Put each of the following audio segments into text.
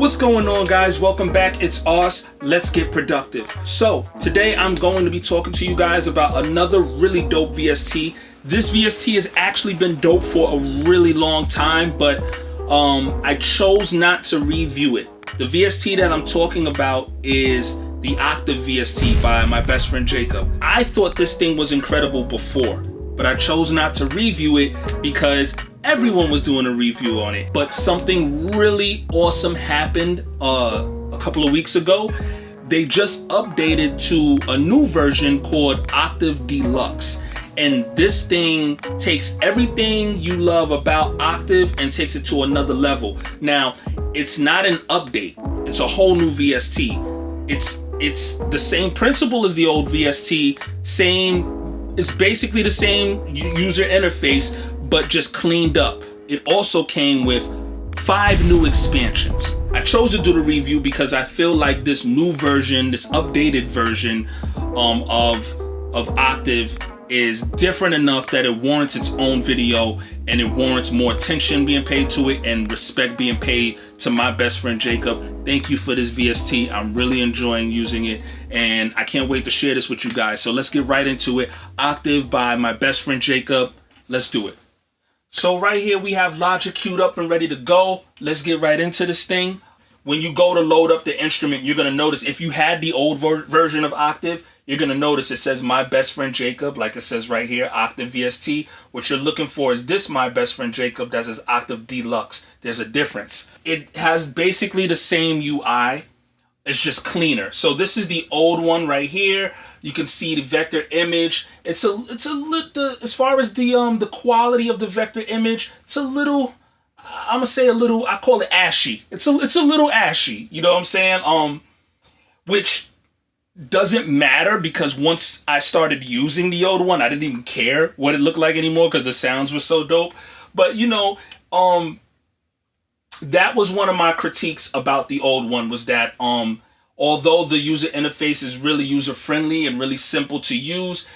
What's going on, guys? Welcome back. It's Ars. Let's get productive. So today I'm going to be talking to you guys about another really dope VST. This VST has actually been dope for a really long time, but I chose not to review it. The VST that I'm talking about is the Octave VST by my best friend Jacob. I thought this thing was incredible before, but I chose not to review it because everyone was doing a review on it. But something really awesome happened a couple of weeks ago. They just updated to a new version called Octave Deluxe. And this thing takes everything you love about Octave and takes it to another level. Now, it's not an update. It's a whole new VST. It's the same principle as the old VST. It's basically the same user interface, but just cleaned up. It also came with 5 new expansions. I chose to do the review because I feel like this new version, this updated version of Octave is different enough that it warrants its own video, and it warrants more attention being paid to it and respect being paid to my best friend Jacob. Thank you for this VST. I'm really enjoying using it, and I can't wait to share this with you guys. So let's get right into it. Octave by my best friend Jacob. Let's do it. So right here we have Logic queued up and ready to go. Let's get right into this thing. When you go to load up the instrument, you're going to notice, if you had the old version of Octave, you're going to notice it says my best friend Jacob, like it says right here, Octave VST. What you're looking for is this my best friend Jacob that says Octave Deluxe. There's a difference. It has basically the same UI. It's just cleaner. So this is the old one right here. You can see the vector image. It's a little, as far as the quality of the vector image, it's a little, I'm gonna say a little, I call it ashy. It's a little ashy, you know what I'm saying? Which doesn't matter, because once I started using the old one, I didn't even care what it looked like anymore because the sounds were so dope. But you know, that was one of my critiques about the old one, was that although the user interface is really user friendly and really simple to use,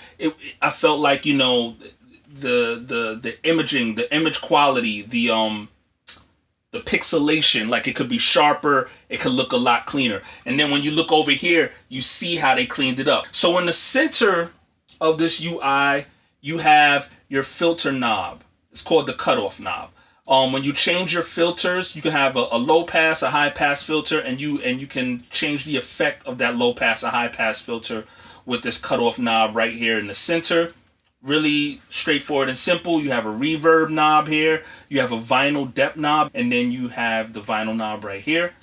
I felt like, you know, the imaging, the image quality, the pixelation, like it could be sharper, it could look a lot cleaner. And then when you look over here, you see how they cleaned it up. So in the center of this UI, you have your filter knob. It's called the cutoff knob. When you change your filters, you can have a low pass, a high pass filter, and you can change the effect of that low pass, a high pass filter with this cutoff knob right here in the center. Really straightforward and simple. You have a reverb knob here, you have a vinyl depth knob, and then you have the vinyl knob right here.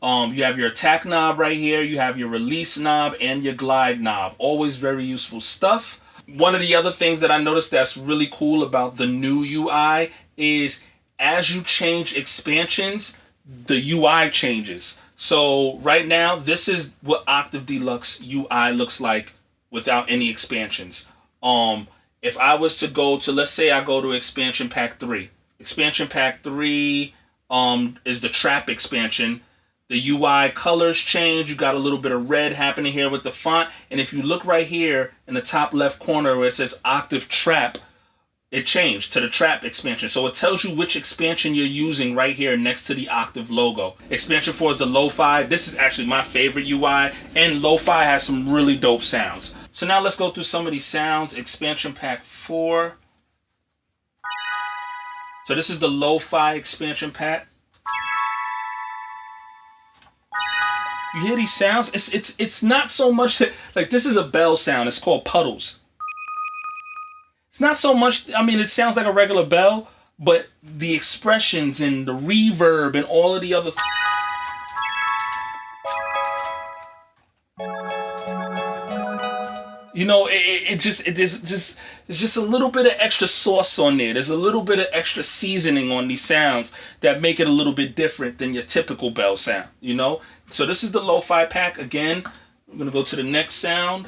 You have your attack knob right here, you have your release knob and your glide knob. Always very useful stuff. One of the other things that I noticed that's really cool about the new UI is as you change expansions, the UI changes. So right now, this is what Octave Deluxe UI looks like without any expansions. If I was to go to, let's say I go to expansion pack 3. Expansion pack 3 is the trap expansion. The UI colors change. You got a little bit of red happening here with the font. And if you look right here in the top left corner where it says Octave Trap, it changed to the Trap expansion. So it tells you which expansion you're using right here next to the Octave logo. Expansion 4 is the Lo-Fi. This is actually my favorite UI, and Lo-Fi has some really dope sounds. So now let's go through some of these sounds. Expansion pack 4. So this is the Lo-Fi expansion pack. You hear these sounds? It's not so much that, like, this is a bell sound. It's called puddles. It's not so much, I mean, it sounds like a regular bell, but the expressions and the reverb and all of the other you know, it's just a little bit of extra sauce on there. There's a little bit of extra seasoning on these sounds that make it a little bit different than your typical bell sound, you know? So this is the Lo-Fi pack. Again, I'm going to go to the next sound.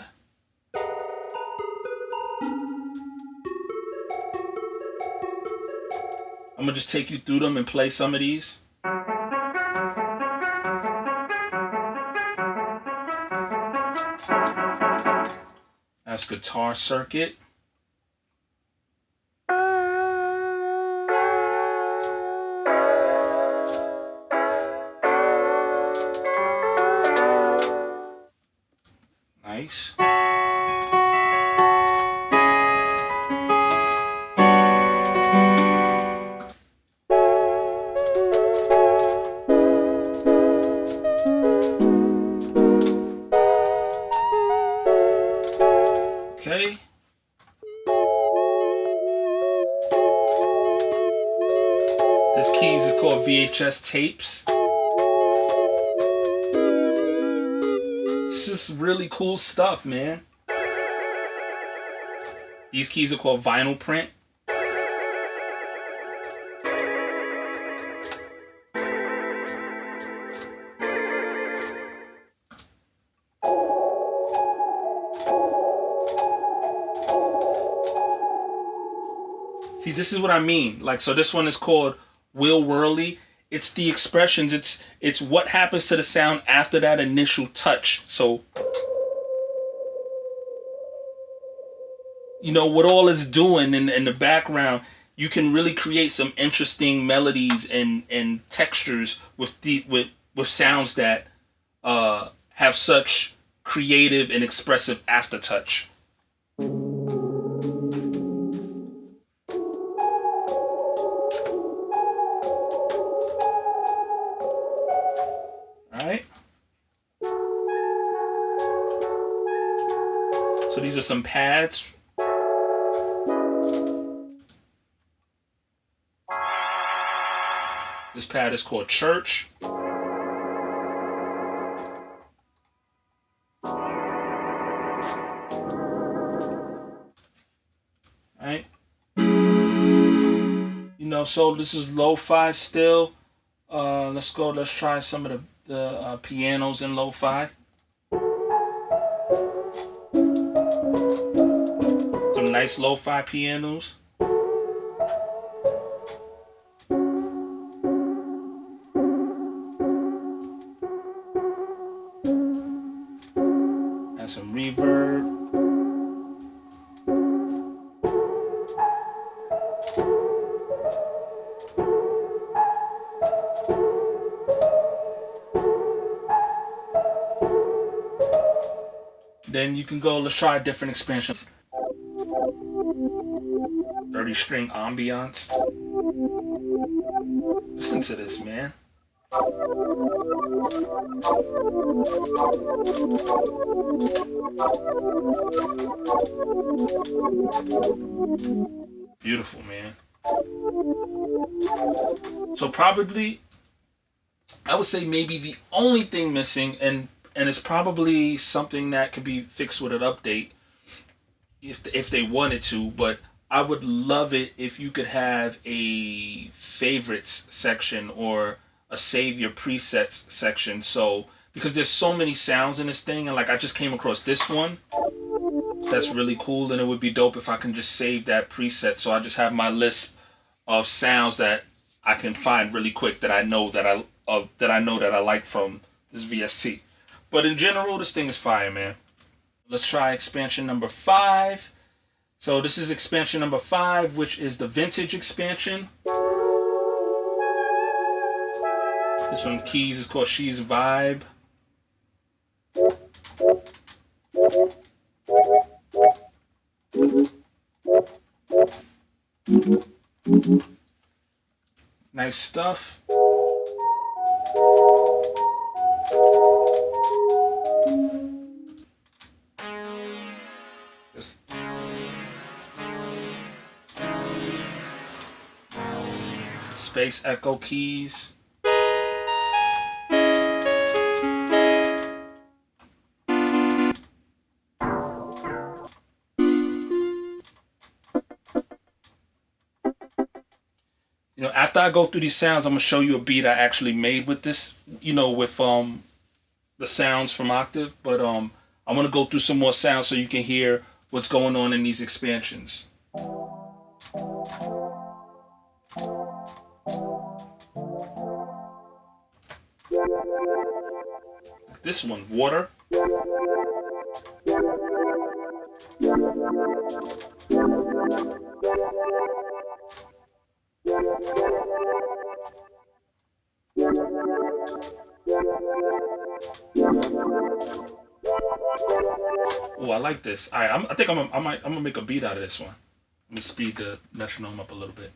I'm going to just take you through them and play some of these. That's guitar circuit. This keys is called VHS tapes. This is really cool stuff, man. These keys are called vinyl print. See, this is what I mean. Like, so this one is called Will Whirly. It's the expressions. It's what happens to the sound after that initial touch. So, you know, what all it's doing in the background, you can really create some interesting melodies and textures with sounds that have such creative and expressive aftertouch. Alright. So these are some pads. This pad is called Church. Alright. You know, so this is lo-fi still. Let's try some of the pianos in lo-fi. Some nice lo-fi pianos. And some reverb. Then you can go, let's try a different expansion. 30 string ambiance. Listen to this, man. Beautiful, man. So probably, I would say maybe the only thing missing, and it's probably something that could be fixed with an update if they wanted to, but I would love it if you could have a favorites section or a save your presets section. So, because there's so many sounds in this thing, and like I just came across this one that's really cool, and it would be dope if I can just save that preset, so I just have my list of sounds that I can find really quick that I know that I like from this VST. But in general, this thing is fire, man. Let's try expansion number 5. So this is expansion number 5, which is the vintage expansion. This one keys is called She's Vibe. Nice stuff. Space echo keys. You know, after I go through these sounds, I'm gonna show you a beat I actually made with this, you know, with the sounds from Octave. But I'm gonna go through some more sounds so you can hear what's going on in these expansions. This one, Water. Oh, I like this. All right, I think I'm gonna make a beat out of this one. Let me speed the metronome up a little bit.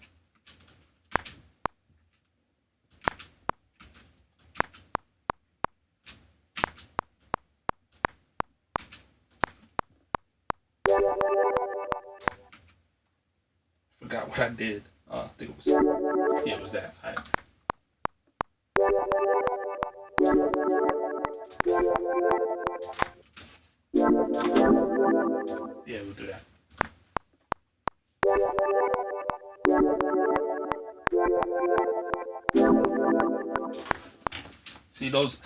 Forgot what I did. I think it was. Yeah, it was that. All right. Yeah, we'll do that. See those,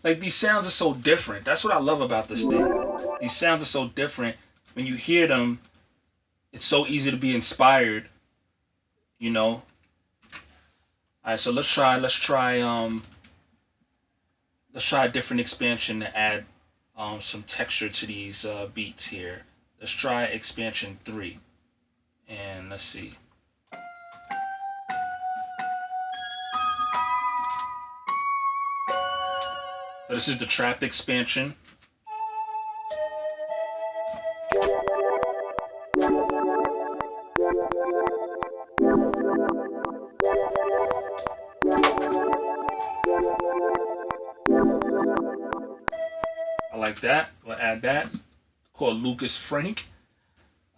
like these sounds are so different. That's what I love about this thing. These sounds are so different. When you hear them, it's so easy to be inspired, you know. All right, so let's try a different expansion to add some texture to these beats here. Let's try expansion 3, and let's see. So this is the trap expansion. I like that. We'll add that. Called Lucas Frank,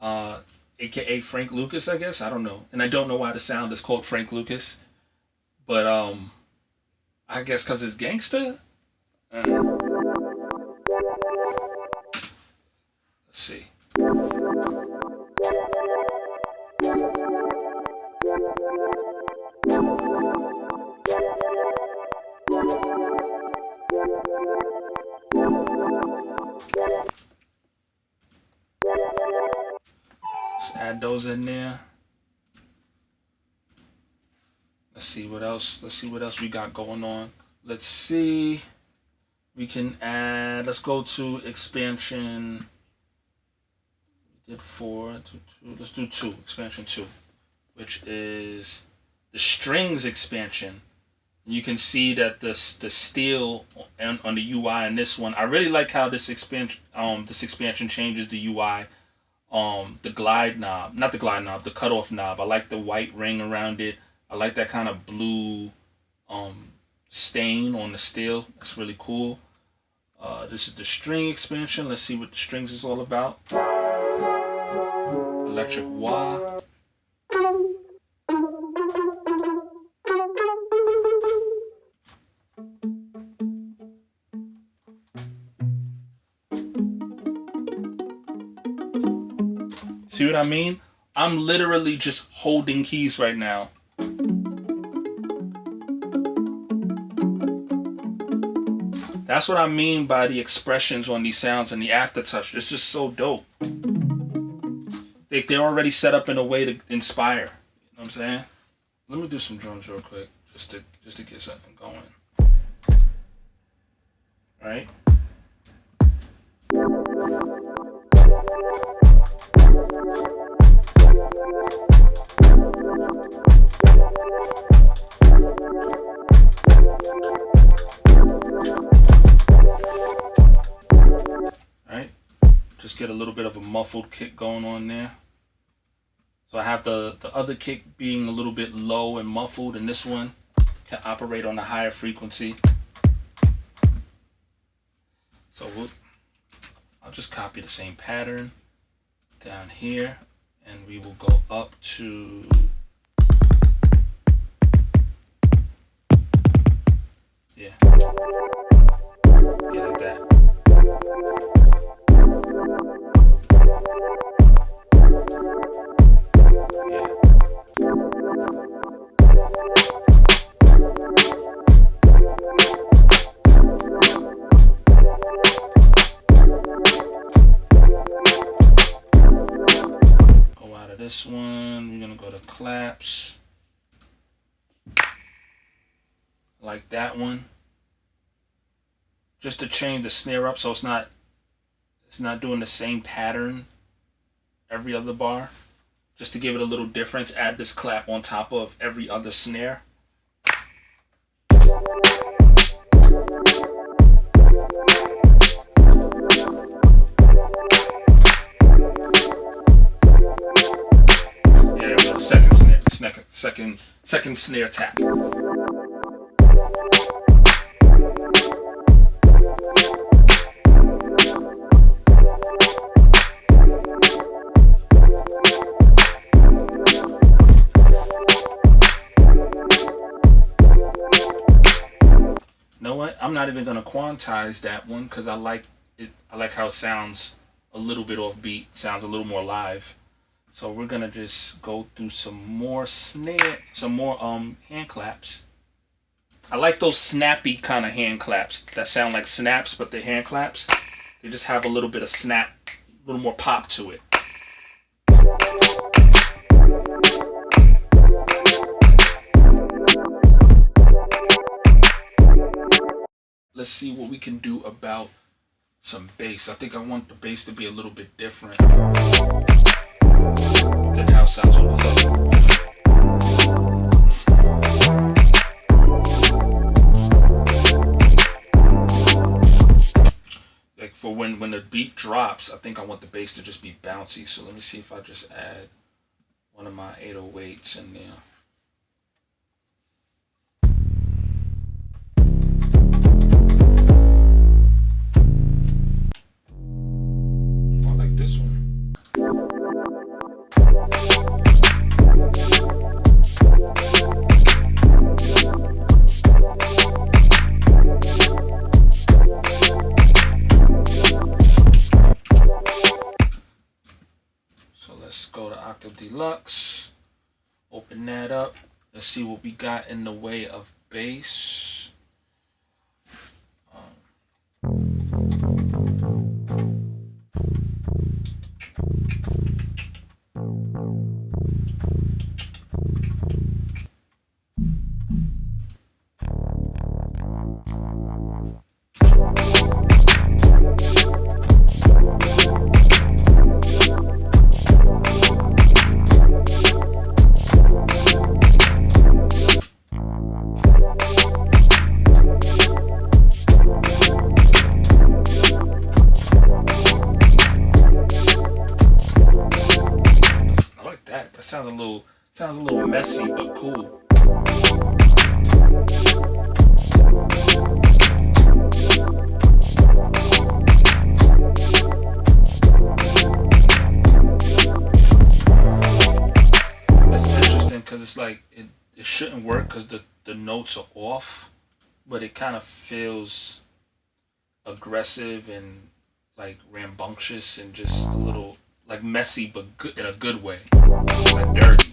aka Frank Lucas, I guess. I don't know, and I don't know why the sound is called Frank Lucas, but I guess because it's gangsta. Let's see. Just add those in there. Let's see what else. Let's see what else we got going on. Let's see. We can add. Let's go to expansion. We did 4, 2, 2. Let's do 2. Expansion 2, which is the strings expansion. You can see that the steel on the UI in this one. I really like how this expansion changes the UI. The glide knob, not the glide knob, the cutoff knob. I like the white ring around it. I like that kind of blue stain on the steel. That's really cool. This is the string expansion. Let's see what the strings is all about. Electric wah. See what I mean? I'm literally just holding keys right now. That's what I mean by the expressions on these sounds and the aftertouch. It's just so dope. They're already set up in a way to inspire. You know what I'm saying? Let me do some drums real quick, just to get something going. All right. Just get a little bit of a muffled kick going on there. So I have the other kick being a little bit low and muffled, and this one can operate on a higher frequency. So I'll just copy the same pattern down here, and we will go up to yeah, like that. This one, we're gonna go to claps, like that one, just to change the snare up so it's not doing the same pattern every other bar. Just to give it a little difference, add this clap on top of every other snare. Second snare tap. I'm not even gonna quantize that one because I like it. I like how it sounds a little bit off beat. Sounds a little more live. So we're gonna just go through some more hand claps. I like those snappy kind of hand claps that sound like snaps, but they're hand claps. They just have a little bit of snap, a little more pop to it. Let's see what we can do about some bass. I think I want the bass to be a little bit different than how it sounds on the hook. Like for when the beat drops, I think I want the bass to just be bouncy. So let me see if I just add one of my 808s in there. Let's go to Octave Deluxe, open that up. Let's see what we got in the way of bass. Sounds a little messy, but cool. That's interesting because it's like it shouldn't work because the notes are off, but it kind of feels aggressive and like rambunctious and just a little like messy, but good in a good way, like dirty.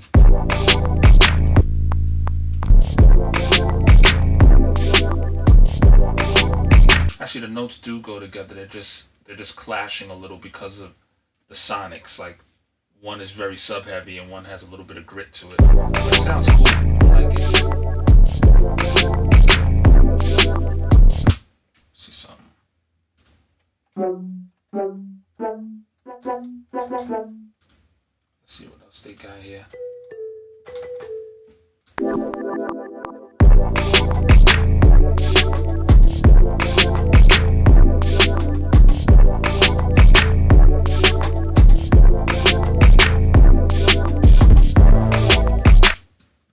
Actually, the notes do go together. They're just clashing a little because of the sonics. Like one is very sub heavy and one has a little bit of grit to it. But it sounds cool. I like it. Let's see something. Let's see what else they got here.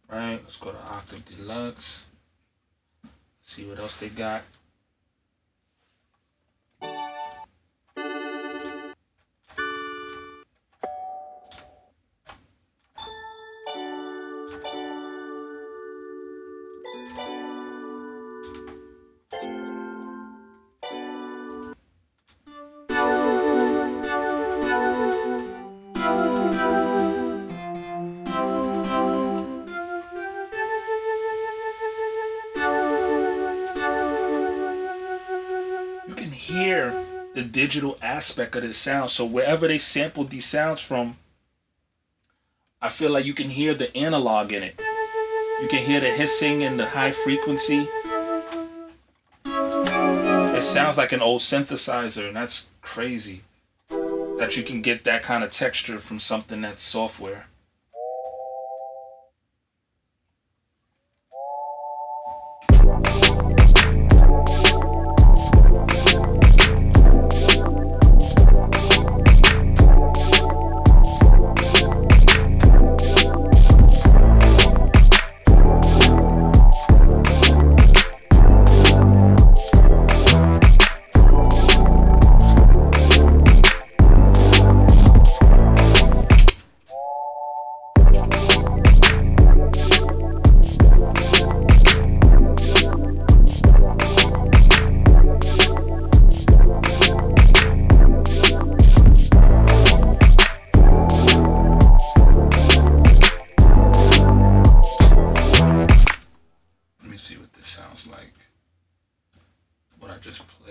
Right, let's go to Octave Deluxe. See what else they got. Hear the digital aspect of this sound. So wherever they sampled these sounds from, I feel like you can hear the analog in it. You can hear the hissing and the high frequency. It sounds like an old synthesizer, and that's crazy that you can get that kind of texture from something that's software.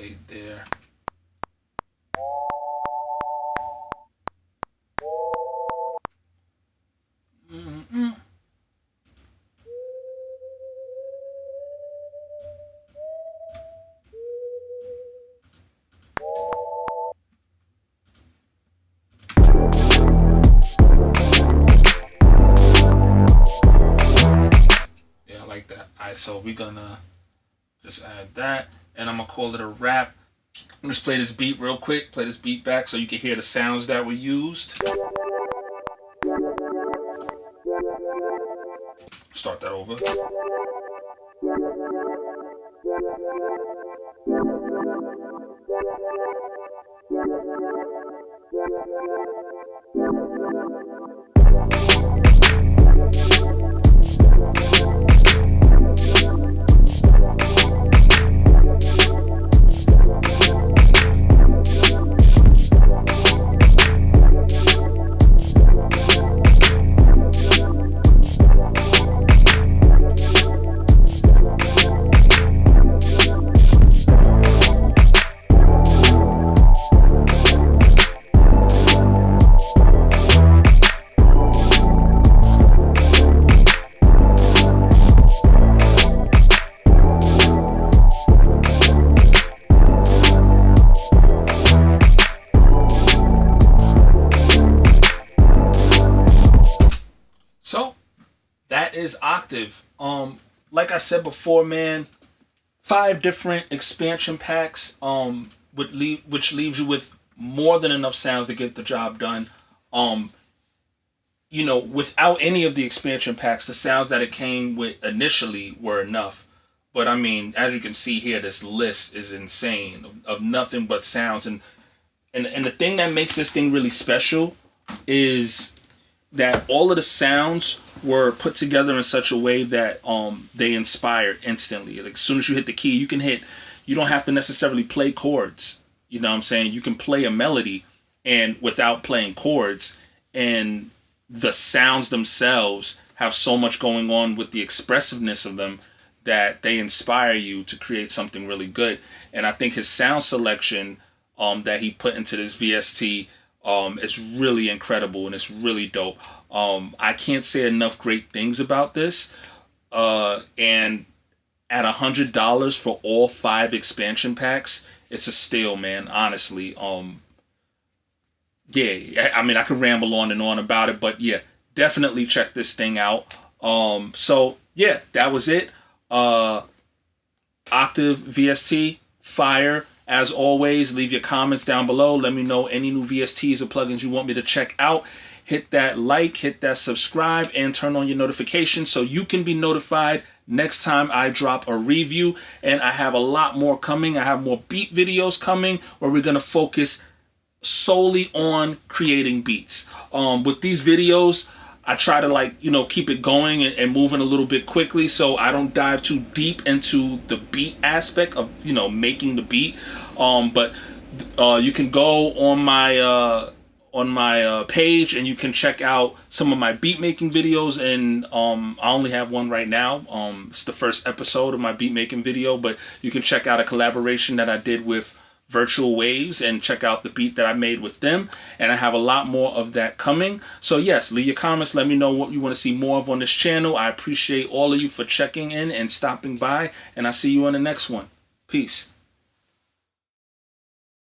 played there. Yeah, I like that. Alright, so we're gonna just add that, and I'm gonna call it a wrap. I'm just play this beat real quick, play this beat back so you can hear the sounds that were used. Start that over. So that is Octave. Like I said before, man, 5 different expansion packs. Which leaves you with more than enough sounds to get the job done. Without any of the expansion packs, the sounds that it came with initially were enough. But I mean, as you can see here, this list is insane of nothing but sounds. And the thing that makes this thing really special is that all of the sounds were put together in such a way that they inspire instantly. Like as soon as you hit the key, you don't have to necessarily play chords. You know what I'm saying? You can play a melody and without playing chords, and the sounds themselves have so much going on with the expressiveness of them that they inspire you to create something really good. And I think his sound selection that he put into this VST is really incredible, and it's really dope. I can't say enough great things about this. And at $100 for all 5 expansion packs, it's a steal, man. Honestly, yeah. I mean, I could ramble on and on about it, but yeah, definitely check this thing out. So yeah, that was it. Octave VST, fire. As always, leave your comments down below. Let me know any new VSTs or plugins you want me to check out. Hit that like, hit that subscribe, and turn on your notifications so you can be notified next time I drop a review. And I have a lot more coming. I have more beat videos coming where we're going to focus solely on creating beats. With these videos, I try to keep it going and moving a little bit quickly so I don't dive too deep into the beat aspect of making the beat. But you can go on my page and you can check out some of my beat making videos, and I only have one right now. It's the first episode of my beat making video, but you can check out a collaboration that I did with Virtual Waves and check out the beat that I made with them, and I have a lot more of that coming. So yes, leave your comments, let me know what you want to see more of on this channel. I appreciate all of you for checking in and stopping by, and I'll see you on the next one. Peace.